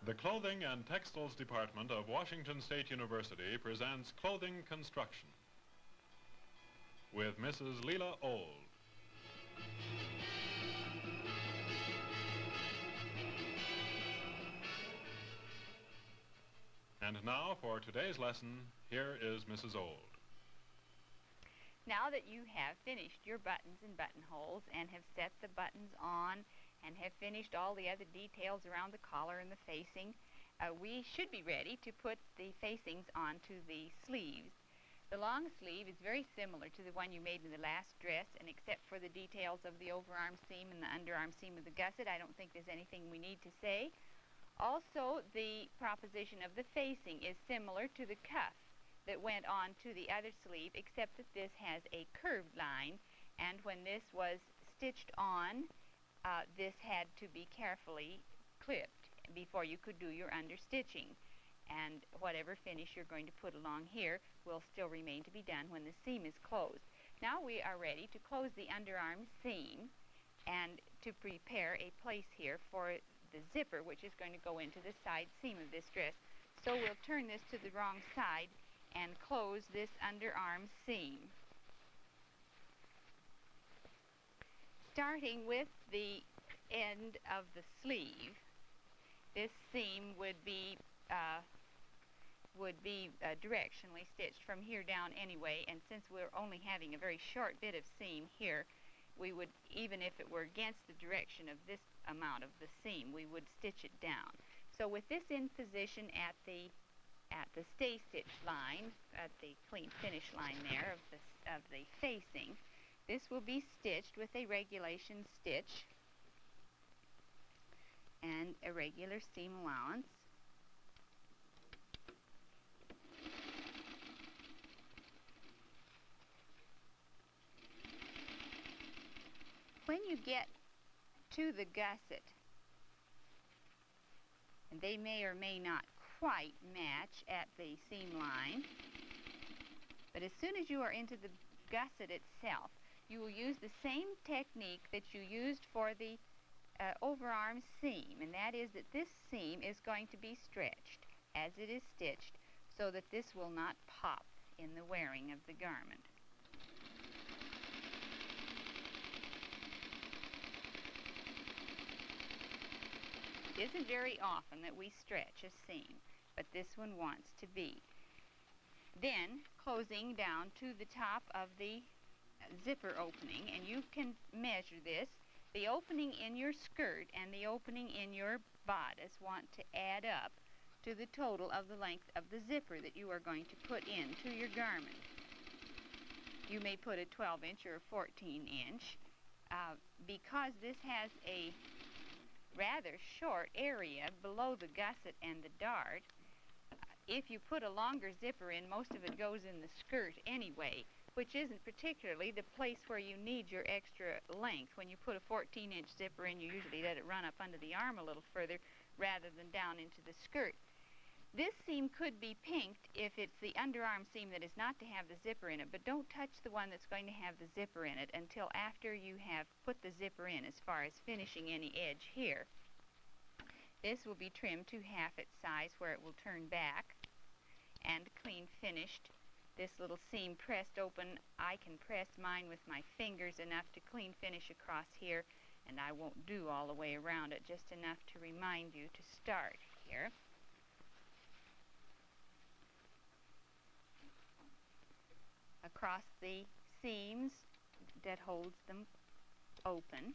The Clothing and Textiles Department of Washington State University presents Clothing Construction with Mrs. Leila Old. And now for today's lesson, here is Mrs. Old. Now that you have finished your buttons and buttonholes and have set the buttons on and have finished all the other details around the collar and the facing, we should be ready to put the facings onto the sleeves. The long sleeve is very similar to the one you made in the last dress, and except for the details of the overarm seam and the underarm seam of the gusset, I don't think there's anything we need to say. Also, the proposition of the facing is similar to the cuff that went on to the other sleeve, except that this has a curved line, and when this was stitched on, this had to be carefully clipped before you could do your understitching, and whatever finish you're going to put along here will still remain to be done when the seam is closed. Now we are ready to close the underarm seam and to prepare a place here for the zipper, which is going to go into the side seam of this dress. So we'll turn this to the wrong side and close this underarm seam. Starting with the end of the sleeve, this seam would be directionally stitched from here down anyway, and since we're only having a very short bit of seam here, we would, even if it were against the direction of this amount of the seam, we would stitch it down. So with this in position at the stay stitch line, at the clean finish line there of the facing, this will be stitched with a regulation stitch and a regular seam allowance. When you get to the gusset, and they may or may not quite match at the seam line, but as soon as you are into the gusset itself, you will use the same technique that you used for the overarm seam, and that is that this seam is going to be stretched as it is stitched so that this will not pop in the wearing of the garment. It isn't very often that we stretch a seam, but this one wants to be. Then closing down to the top of the zipper opening, and you can measure this. The opening in your skirt and the opening in your bodice want to add up to the total of the length of the zipper that you are going to put into your garment. You may put a 12-inch or a 14-inch. Because this has a rather short area below the gusset and the dart, if you put a longer zipper in, most of it goes in the skirt anyway, which isn't particularly the place where you need your extra length. When you put a 14-inch zipper in, you usually let it run up under the arm a little further rather than down into the skirt. This seam could be pinked if it's the underarm seam that is not to have the zipper in it, but don't touch the one that's going to have the zipper in it until after you have put the zipper in, as far as finishing any edge here. This will be trimmed to half its size where it will turn back and clean finished. This little seam pressed open, I can press mine with my fingers enough to clean finish across here, and I won't do all the way around it, just enough to remind you to start here. Across the seams that holds them open.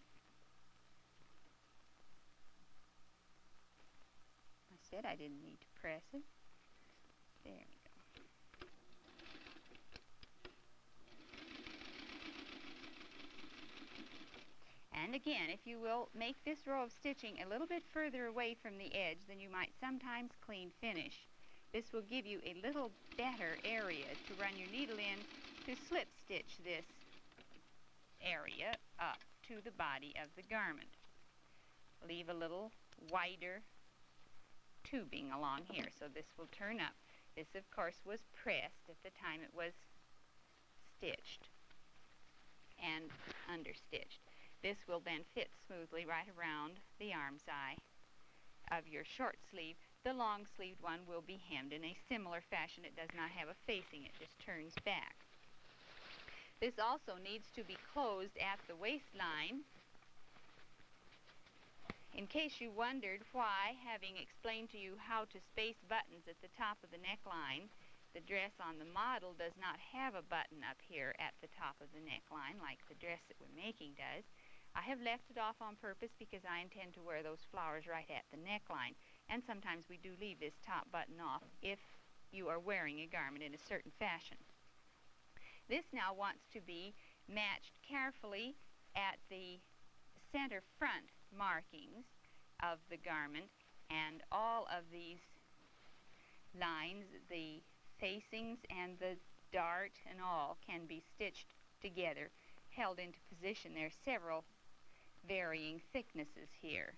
I said I didn't need to press it. There we go. And again, if you will make this row of stitching a little bit further away from the edge than you might sometimes clean finish, this will give you a little better area to run your needle in to slip stitch this area up to the body of the garment. Leave a little wider tubing along here, so this will turn up. This, of course, was pressed at the time it was stitched and understitched. This will then fit smoothly right around the arm's eye of your short sleeve. The long-sleeved one will be hemmed in a similar fashion. It does not have a facing. It just turns back. This also needs to be closed at the waistline. In case you wondered why, having explained to you how to space buttons at the top of the neckline, the dress on the model does not have a button up here at the top of the neckline like the dress that we're making does. I have left it off on purpose because I intend to wear those flowers right at the neckline. And sometimes we do leave this top button off if you are wearing a garment in a certain fashion. This now wants to be matched carefully at the center front markings of the garment, and all of these lines, the facings and the dart and all, can be stitched together, held into position. There are several varying thicknesses here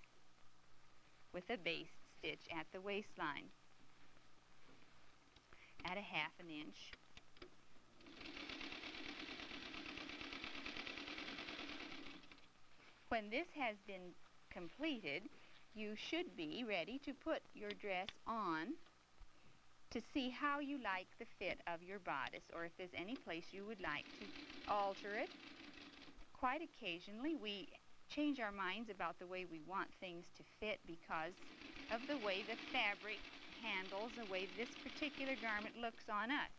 with a base stitch at the waistline at a 1/2 inch. When this has been completed, you should be ready to put your dress on to see how you like the fit of your bodice, or if there's any place you would like to alter it. Quite occasionally we change our minds about the way we want things to fit because of the way the fabric handles, the way this particular garment looks on us.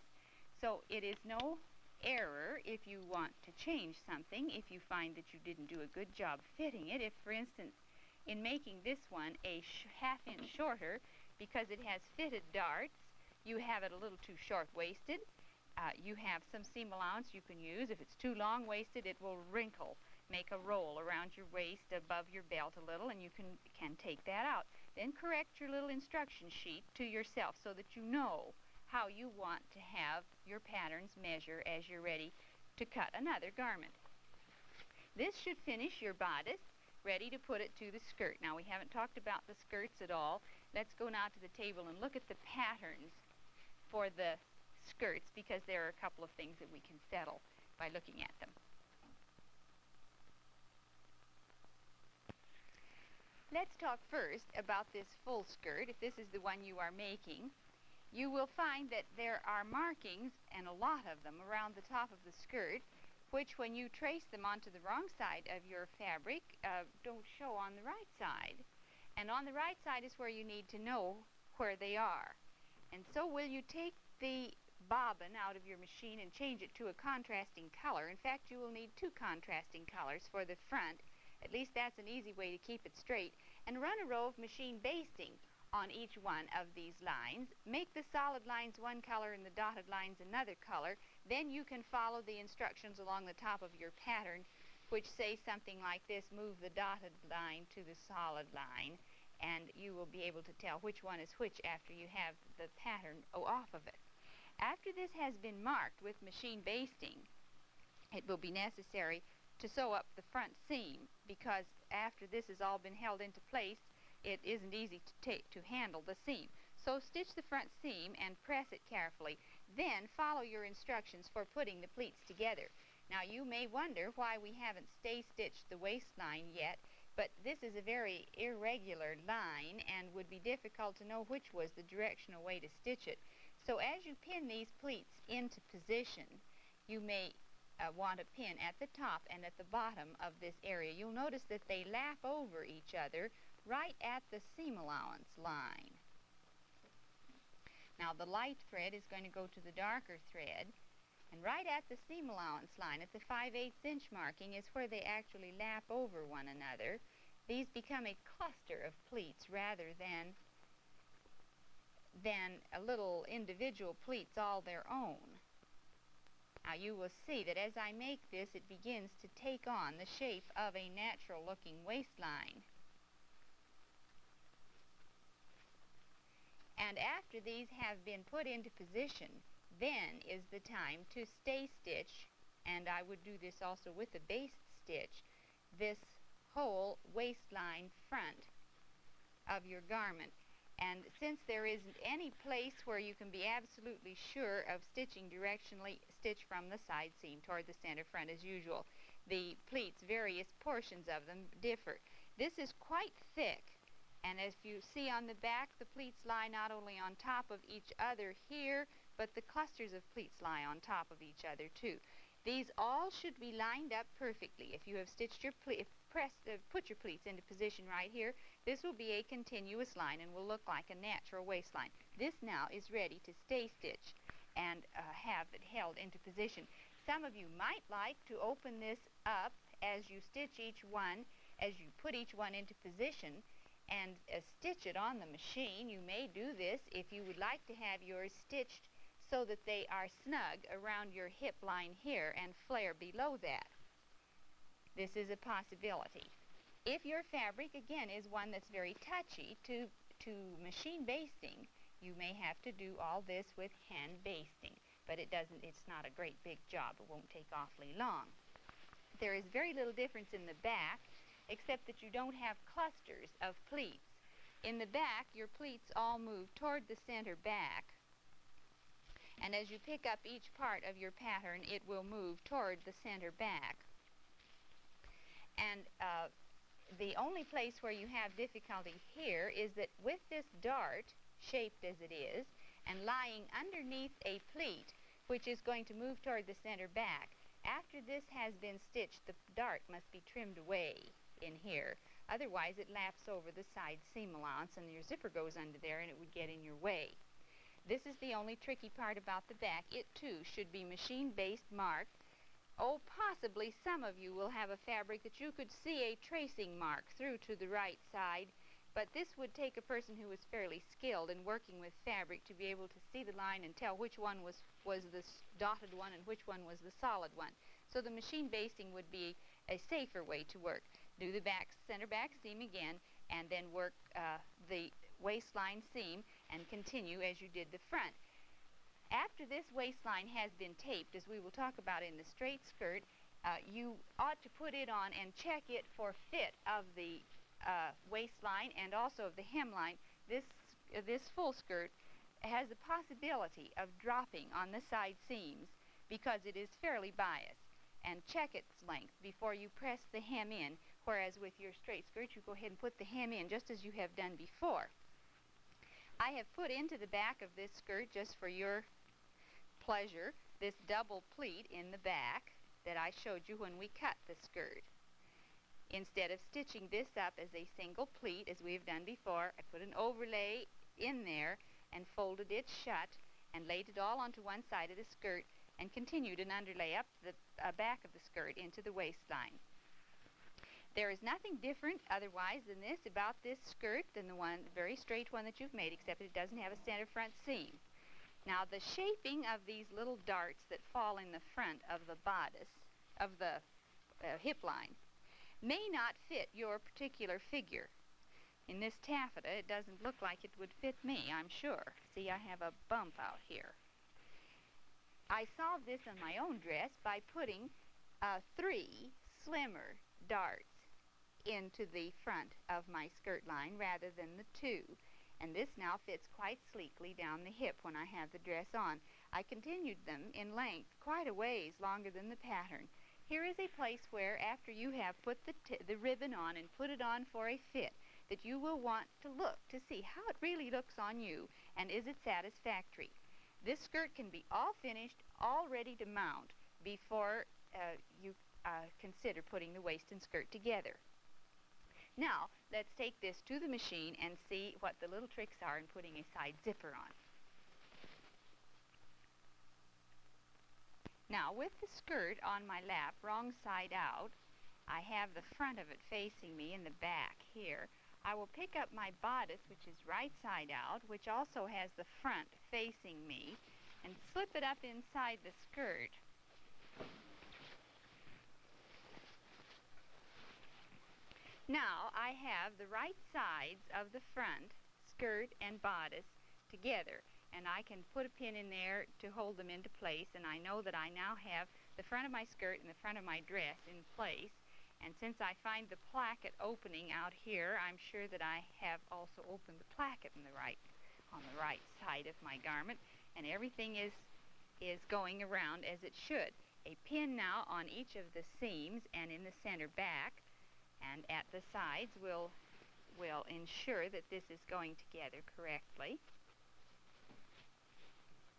So it is no error if you want to change something, if you find that you didn't do a good job fitting it. If, for instance, in making this one a 1/2 inch shorter, because it has fitted darts, you have it a little too short-waisted. You have some seam allowance you can use. If it's too long-waisted, it will wrinkle, make a roll around your waist above your belt a little, and you can take that out. Then correct your little instruction sheet to yourself so that you know how you want to have your patterns measure as you're ready to cut another garment. This should finish your bodice, ready to put it to the skirt. Now, we haven't talked about the skirts at all. Let's go now to the table and look at the patterns for the skirts, because there are a couple of things that we can settle by looking at them. Let's talk first about this full skirt. If this is the one you are making, you will find that there are markings, and a lot of them, around the top of the skirt, which when you trace them onto the wrong side of your fabric, don't show on the right side. And on the right side is where you need to know where they are. And so will you take the bobbin out of your machine and change it to a contrasting color. In fact, you will need 2 contrasting colors for the front. At least that's an easy way to keep it straight. And run a row of machine basting on each one of these lines. Make the solid lines one color and the dotted lines another color. Then you can follow the instructions along the top of your pattern, which say something like this: move the dotted line to the solid line, and you will be able to tell which one is which after you have the pattern off of it. After this has been marked with machine basting, it will be necessary to sew up the front seam, because after this has all been held into place, it isn't easy to handle the seam. So stitch the front seam and press it carefully. Then follow your instructions for putting the pleats together. Now, you may wonder why we haven't stay-stitched the waistline yet, but this is a very irregular line and would be difficult to know which was the directional way to stitch it. So as you pin these pleats into position, you may want to pin at the top and at the bottom of this area. You'll notice that they lap over each other right at the seam allowance line. Now, the light thread is going to go to the darker thread, and right at the seam allowance line, at the 5/8 inch marking, is where they actually lap over one another. These become a cluster of pleats rather than a little individual pleats all their own. Now, you will see that as I make this, it begins to take on the shape of a natural-looking waistline. And after these have been put into position, then is the time to stay stitch, and I would do this also with a baste stitch, this whole waistline front of your garment. And since there isn't any place where you can be absolutely sure of stitching directionally, stitch from the side seam toward the center front as usual. The pleats, various portions of them, differ. This is quite thick, And as you see on the back, the pleats lie not only on top of each other here, but the clusters of pleats lie on top of each other too. These all should be lined up perfectly. If you have stitched your put your pleats into position right here, this will be a continuous line and will look like a natural waistline. This now is ready to stay stitch and have it held into position. Some of you might like to open this up as you stitch each one, as you put each one into position and stitch it on the machine. You may do this if you would like to have yours stitched so that they are snug around your hip line here and flare below that. This is a possibility. If your fabric, again, is one that's very touchy to machine basting, you may have to do all this with hand basting, but it's not a great big job. It won't take awfully long. There is very little difference in the back, except that you don't have clusters of pleats. In the back, your pleats all move toward the center back, and as you pick up each part of your pattern, it will move toward the center back. And the only place where you have difficulty here is that with this dart, shaped as it is, and lying underneath a pleat, which is going to move toward the center back, after this has been stitched, the dart must be trimmed away in here. Otherwise, it laps over the side seam allowance, and your zipper goes under there, and it would get in your way. This is the only tricky part about the back. It, too, should be machine-based marked. Oh, possibly some of you will have a fabric that you could see a tracing mark through to the right side, but this would take a person who was fairly skilled in working with fabric to be able to see the line and tell which one was the dotted one and which one was the solid one. So the machine basting would be a safer way to work. Do the center back seam again, and then work the waistline seam and continue as you did the front. After this waistline has been taped, as we will talk about in the straight skirt, you ought to put it on and check it for fit of the waistline and also of the hemline. This full skirt has the possibility of dropping on the side seams because it is fairly biased. And check its length before you press the hem in, whereas with your straight skirt you go ahead and put the hem in just as you have done before. I have put into the back of this skirt, just for your pleasure, this double pleat in the back that I showed you when we cut the skirt. Instead of stitching this up as a single pleat as we have done before, I put an overlay in there and folded it shut and laid it all onto one side of the skirt and continued an underlay up the back of the skirt into the waistline. There is nothing different otherwise than this about this skirt than the very straight one that you've made, except it doesn't have a center front seam. Now the shaping of these little darts that fall in the front of the bodice, of the hip line, may not fit your particular figure. In this taffeta, it doesn't look like it would fit me, I'm sure. See, I have a bump out here. I solved this on my own dress by putting 3 slimmer darts into the front of my skirt line rather than the 2. And this now fits quite sleekly down the hip when I have the dress on. I continued them in length quite a ways longer than the pattern. Here is a place where, after you have put the ribbon on and put it on for a fit, that you will want to look to see how it really looks on you and is it satisfactory. This skirt can be all finished, all ready to mount before you consider putting the waist and skirt together. Now, let's take this to the machine and see what the little tricks are in putting a side zipper on. Now, with the skirt on my lap, wrong side out, I have the front of it facing me in the back here. I will pick up my bodice, which is right side out, which also has the front facing me, and slip it up inside the skirt. Now I have the right sides of the front, skirt and bodice, together, and I can put a pin in there to hold them into place, and I know that I now have the front of my skirt and the front of my dress in place. And since I find the placket opening out here, I'm sure that I have also opened the placket on the right side of my garment, and everything is going around as it should. A pin now on each of the seams and in the center back and at the sides will will ensure that this is going together correctly.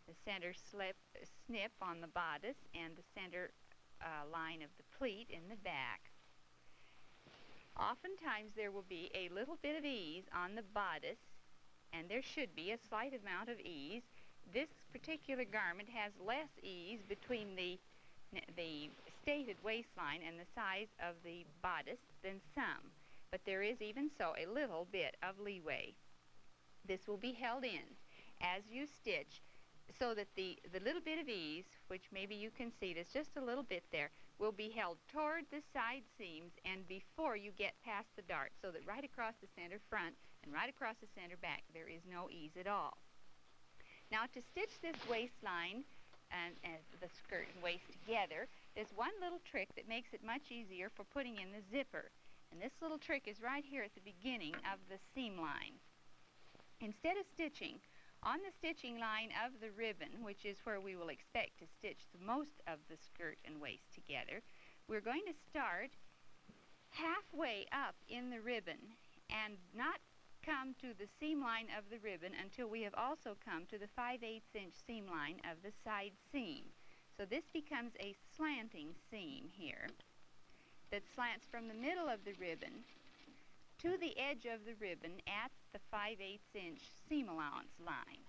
The center snip on the bodice and the center line of the pleat in the back. Oftentimes there will be a little bit of ease on the bodice, and there should be a slight amount of ease. This particular garment has less ease between the stated waistline and the size of the bodice than some, but there is even so a little bit of leeway. This will be held in as you stitch, so that the little bit of ease, which maybe you can see, there's just a little bit there, will be held toward the side seams and before you get past the dart, so that right across the center front and right across the center back there is no ease at all. Now, to stitch this waistline and the skirt and waist together, there's one little trick that makes it much easier for putting in the zipper, and this little trick is right here at the beginning of the seam line. Instead of stitching on the stitching line of the ribbon, which is where we will expect to stitch the most of the skirt and waist together, we're going to start halfway up in the ribbon and not come to the seam line of the ribbon until we have also come to the 5/8 inch seam line of the side seam. So this becomes a slanting seam here that slants from the middle of the ribbon to the edge of the ribbon at the 5/8 inch seam allowance line.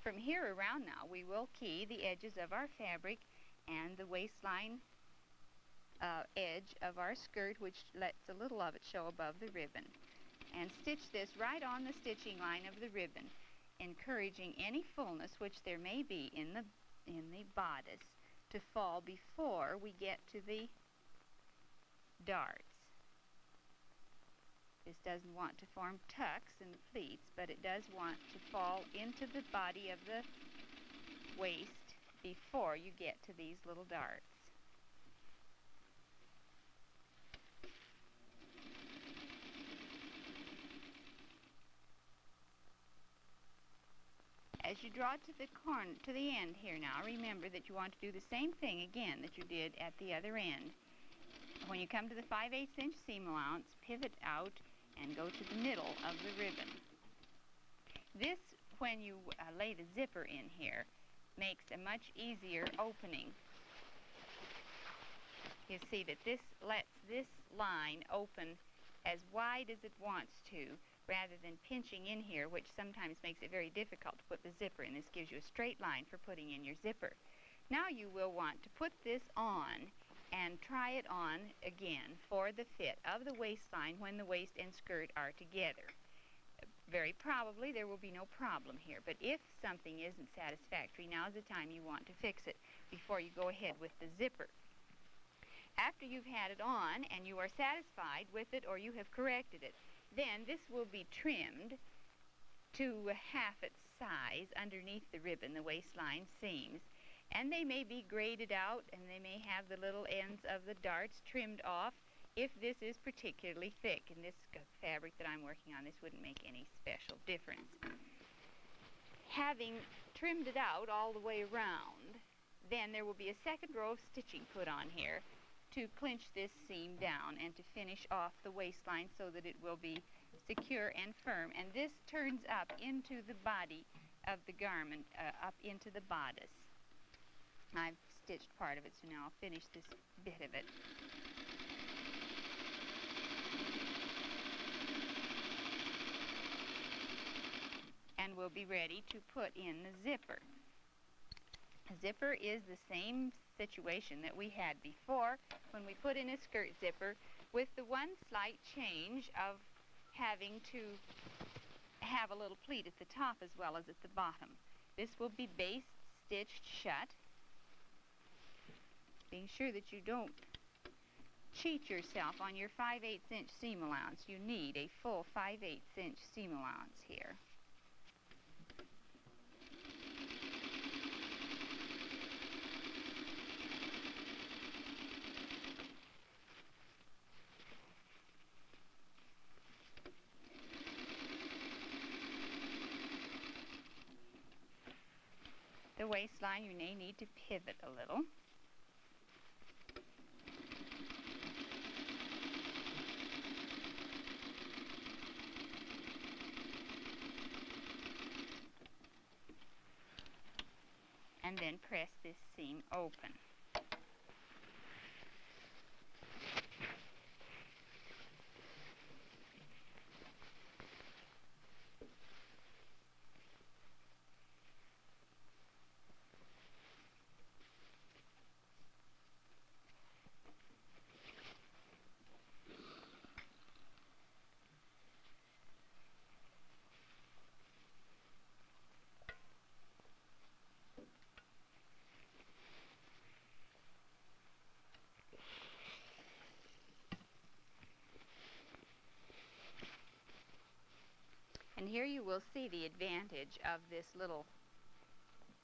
From here around now, we will key the edges of our fabric and the waistline edge of our skirt, which lets a little of it show above the ribbon, and stitch this right on the stitching line of the ribbon, encouraging any fullness which there may be in the bodice to fall before we get to the darts. This doesn't want to form tucks in the pleats, but it does want to fall into the body of the waist before you get to these little darts. As you draw to the end here now, remember that you want to do the same thing again that you did at the other end. When you come to the 5/8 inch seam allowance, pivot out and go to the middle of the ribbon. This, when you lay the zipper in here, makes a much easier opening. You see that this lets this line open as wide as it wants to, rather than pinching in here, which sometimes makes it very difficult to put the zipper in. This gives you a straight line for putting in your zipper. Now you will want to put this on and try it on again for the fit of the waistline when the waist and skirt are together. Very probably there will be no problem here, but if something isn't satisfactory, now is the time you want to fix it before you go ahead with the zipper. After you've had it on and you are satisfied with it, or you have corrected it, then this will be trimmed to half its size underneath the ribbon, the waistline seams. And they may be graded out, and they may have the little ends of the darts trimmed off if this is particularly thick. In this fabric that I'm working on, this wouldn't make any special difference. Having trimmed it out all the way around, then there will be a second row of stitching put on here to clinch this seam down and to finish off the waistline so that it will be secure and firm. And this turns up into the body of the garment, up into the bodice. I've stitched part of it, so now I'll finish this bit of it. And we'll be ready to put in the zipper. A zipper is the same situation that we had before when we put in a skirt zipper, with the one slight change of having to have a little pleat at the top as well as at the bottom. This will be baste stitched shut, being sure that you don't cheat yourself on your 5/8 inch seam allowance. You need a full 5/8 inch seam allowance here. The waistline, you may need to pivot a little. and then press this seam open. And here you will see the advantage of this little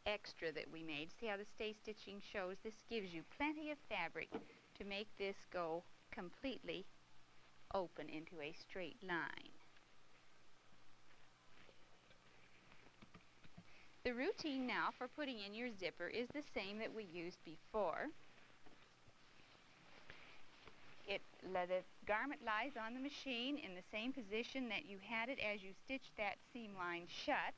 extra that we made. See how the stay stitching shows? This gives you plenty of fabric to make this go completely open into a straight line. The routine now for putting in your zipper is the same that we used before. The garment lies on the machine in the same position that you had it as you stitched that seam line shut.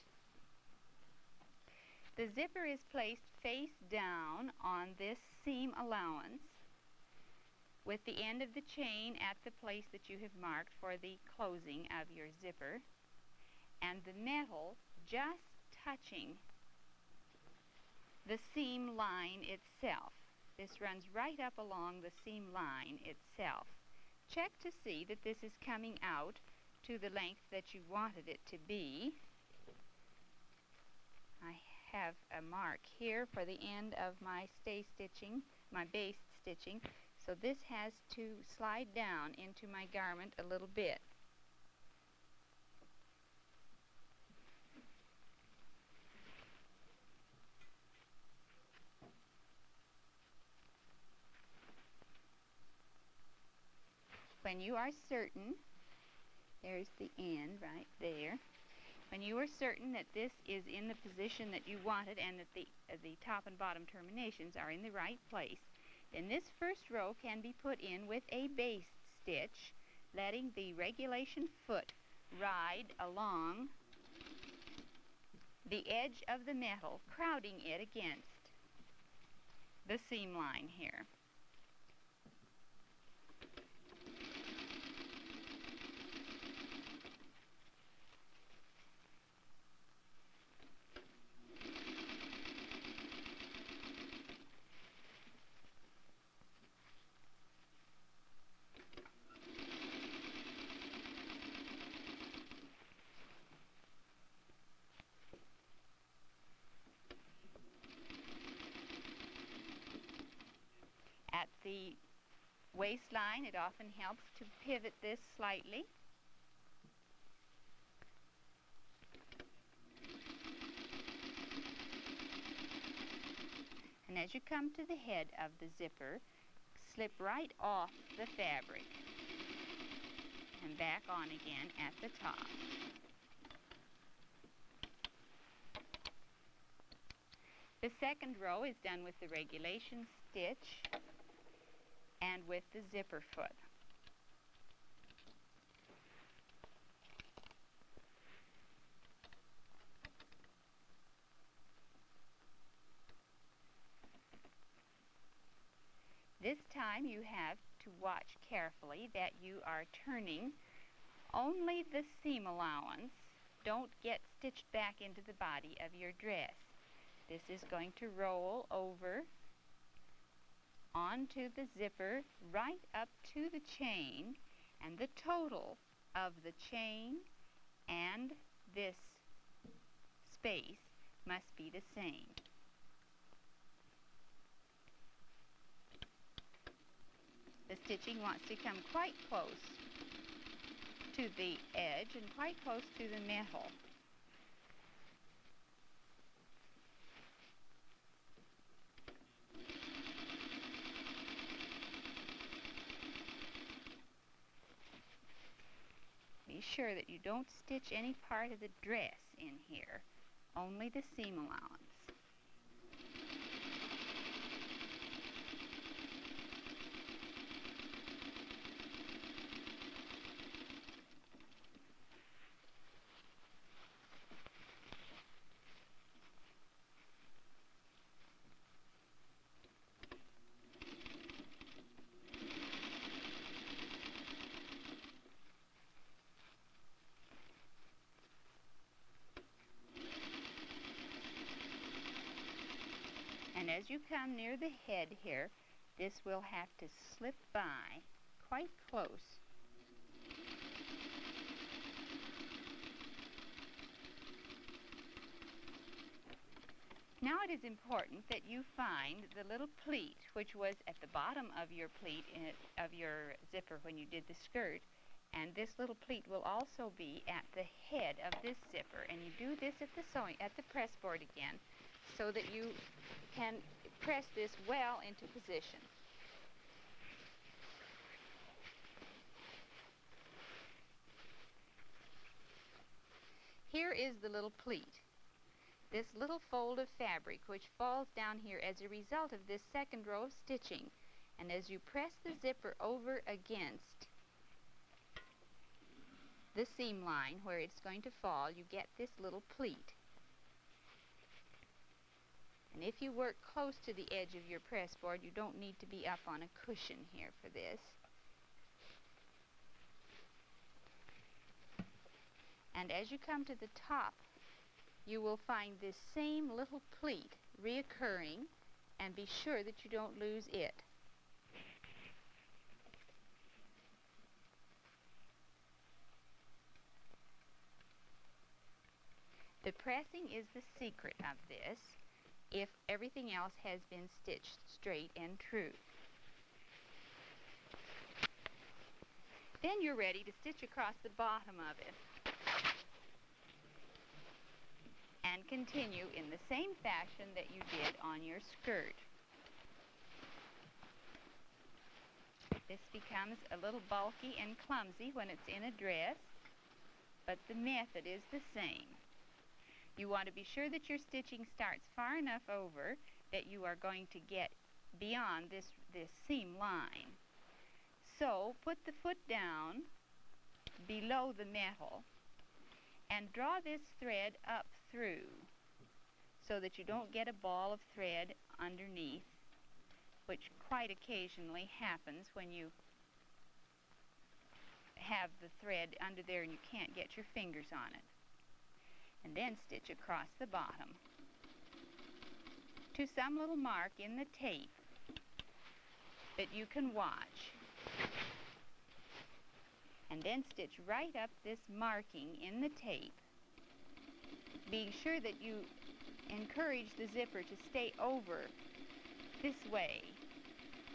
The zipper is placed face down on this seam allowance with the end of the chain at the place that you have marked for the closing of your zipper, and the metal just touching the seam line itself. This runs right up along the seam line itself. Check to see that this is coming out to the length that you wanted it to be. I have a mark here for the end of my stay stitching, my base stitching, so this has to slide down into my garment a little bit. When you are certain, there's the end right there. When you are certain that this is in the position that you wanted and that the top and bottom terminations are in the right place, then this first row can be put in with a base stitch, letting the regulation foot ride along the edge of the metal, crowding it against the seam line here. At the waistline, it often helps to pivot this slightly. And as you come to the head of the zipper, slip right off the fabric and back on again at the top. The second row is done with the regulation stitch and with the zipper foot. This time you have to watch carefully that you are turning only the seam allowance. Don't get stitched back into the body of your dress. This is going to roll over onto the zipper right up to the chain, and the total of the chain and this space must be the same. The stitching wants to come quite close to the edge and quite close to the metal. Be sure that you don't stitch any part of the dress in here, only the seam allowance. And as you come near the head here, this will have to slip by quite close. Now it is important that you find the little pleat, which was at the bottom of your pleat of your zipper when you did the skirt, and this little pleat will also be at the head of this zipper. And you do this at the press board again, so that you can press this well into position. Here is the little pleat. This little fold of fabric which falls down here as a result of this second row of stitching. And as you press the zipper over against the seam line where it's going to fall, you get this little pleat. And if you work close to the edge of your press board, you don't need to be up on a cushion here for this. And as you come to the top, you will find this same little pleat reoccurring, and be sure that you don't lose it. The pressing is the secret of this, if everything else has been stitched straight and true. Then you're ready to stitch across the bottom of it. And continue in the same fashion that you did on your skirt. This becomes a little bulky and clumsy when it's in a dress, but the method is the same. You want to be sure that your stitching starts far enough over that you are going to get beyond this seam line. So put the foot down below the metal and draw this thread up through so that you don't get a ball of thread underneath, which quite occasionally happens when you have the thread under there and you can't get your fingers on it. And then stitch across the bottom to some little mark in the tape that you can watch. And then stitch right up this marking in the tape, being sure that you encourage the zipper to stay over this way.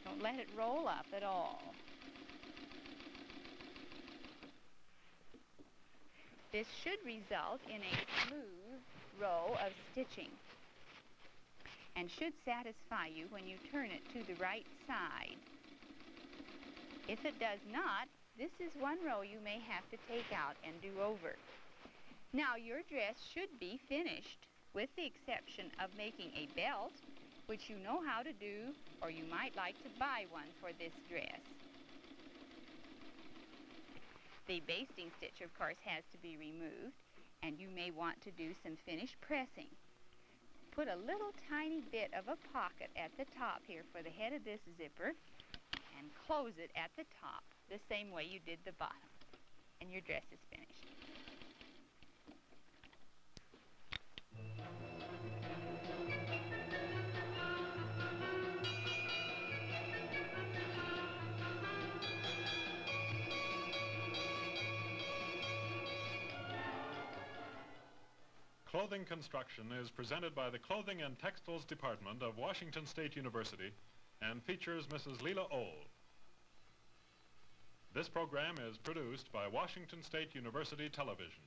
Don't let it roll up at all. This should result in a smooth row of stitching and should satisfy you when you turn it to the right side. If it does not, this is one row you may have to take out and do over. Now your dress should be finished, with the exception of making a belt, which you know how to do, or you might like to buy one for this dress. The basting stitch, of course, has to be removed, and you may want to do some finished pressing. Put a little tiny bit of a pocket at the top here for the head of this zipper, and close it at the top, the same way you did the bottom, and your dress is finished. Clothing Construction is presented by the Clothing and Textiles Department of Washington State University and features Mrs. Leila Old. This program is produced by Washington State University Television.